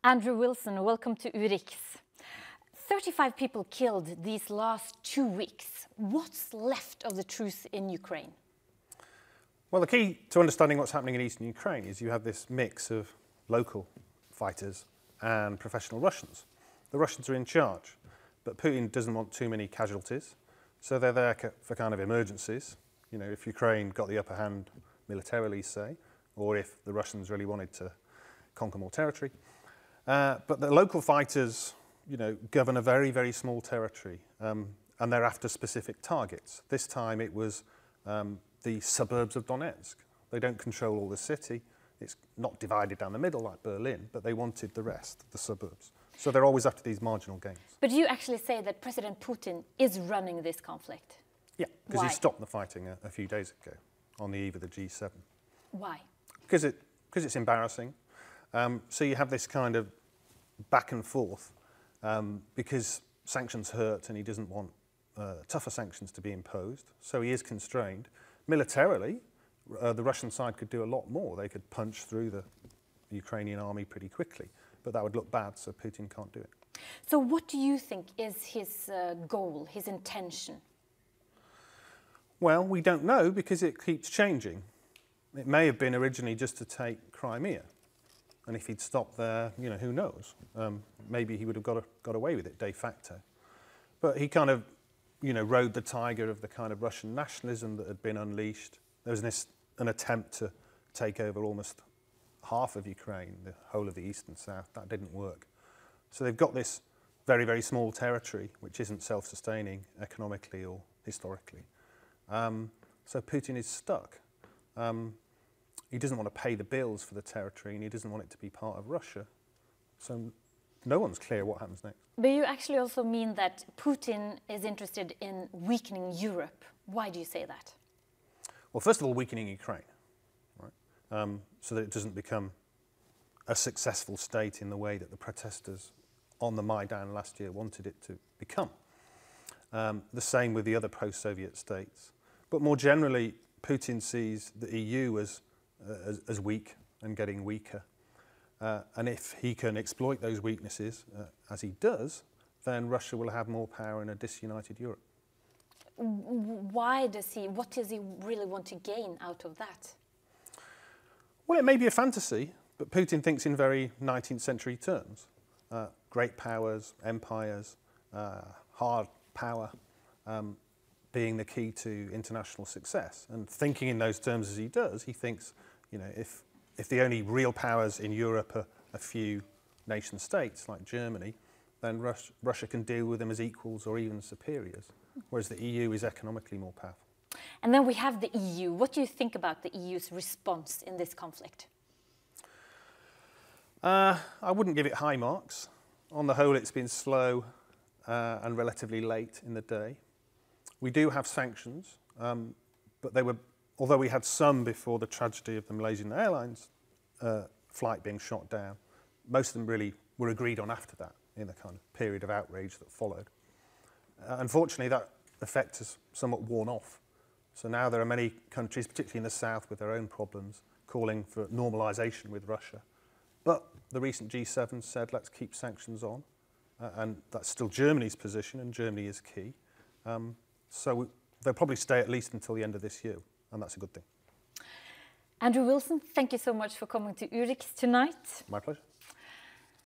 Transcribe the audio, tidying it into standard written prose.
Andrew Wilson, welcome to Urix. 35 people killed these last 2 weeks. What's left of the truth in Ukraine? Well, the key to understanding what's happening in eastern Ukraine is you have this mix of local fighters and professional Russians. The Russians are in charge, but Putin doesn't want too many casualties, so they're there for kind of emergencies. You know, if Ukraine got the upper hand militarily, say, or if the Russians really wanted to conquer more territory. But the local fighters, you know, govern a very, very small territory, and they're after specific targets. This time it was the suburbs of Donetsk. They don't control all the city. It's not divided down the middle like Berlin, but they wanted the rest, the suburbs. So they're always after these marginal gains. But you actually say that President Putin is running this conflict. Yeah, because he stopped the fighting a few days ago on the eve of the G7. Why? Because it's embarrassing. So you have this kind of back and forth because sanctions hurt and he doesn't want tougher sanctions to be imposed. So he is constrained. Militarily, the Russian side could do a lot more. They could punch through the Ukrainian army pretty quickly, but that would look bad, so Putin can't do it. So what do you think is his goal, his intention? Well, we don't know because it keeps changing. It may have been originally just to take Crimea. And if he'd stopped there, you know, who knows? Maybe he would have got away with it de facto. But he kind of, you know, rode the tiger of the kind of Russian nationalism that had been unleashed. There was an attempt to take over almost half of Ukraine, the whole of the east and south. That didn't work. So they've got this very, very small territory, which isn't self-sustaining economically or historically. So Putin is stuck. He doesn't want to pay the bills for the territory and he doesn't want it to be part of Russia. So no one's clear what happens next. But you actually also mean that Putin is interested in weakening Europe. Why do you say that? Well, first of all, weakening Ukraine, right? So that it doesn't become a successful state in the way that the protesters on the Maidan last year wanted it to become. The same with the other post-Soviet states. But more generally, Putin sees the EU as weak and getting weaker. And if he can exploit those weaknesses, as he does, then Russia will have more power in a disunited Europe. What does he really want to gain out of that? Well, it may be a fantasy, but Putin thinks in very 19th century terms. Great powers, empires, hard power, being the key to international success. And thinking in those terms as he does, he thinks, you know, if the only real powers in Europe are a few nation states like Germany, then Russia can deal with them as equals or even superiors, whereas the EU is economically more powerful. And then we have the EU. What do you think about the EU's response in this conflict? I wouldn't give it high marks. On the whole, it's been slow and relatively late in the day. We do have sanctions, but they were, although we had some before the tragedy of the Malaysian Airlines flight being shot down, most of them really were agreed on after that in the kind of period of outrage that followed. Unfortunately, that effect has somewhat worn off. So now there are many countries, particularly in the south, with their own problems, calling for normalisation with Russia. But the recent G7 said, let's keep sanctions on. And that's still Germany's position, and Germany is key. So they'll probably stay at least until the end of this year, and that's a good thing. Andrew Wilson, thank you so much for coming to Urix tonight. My pleasure.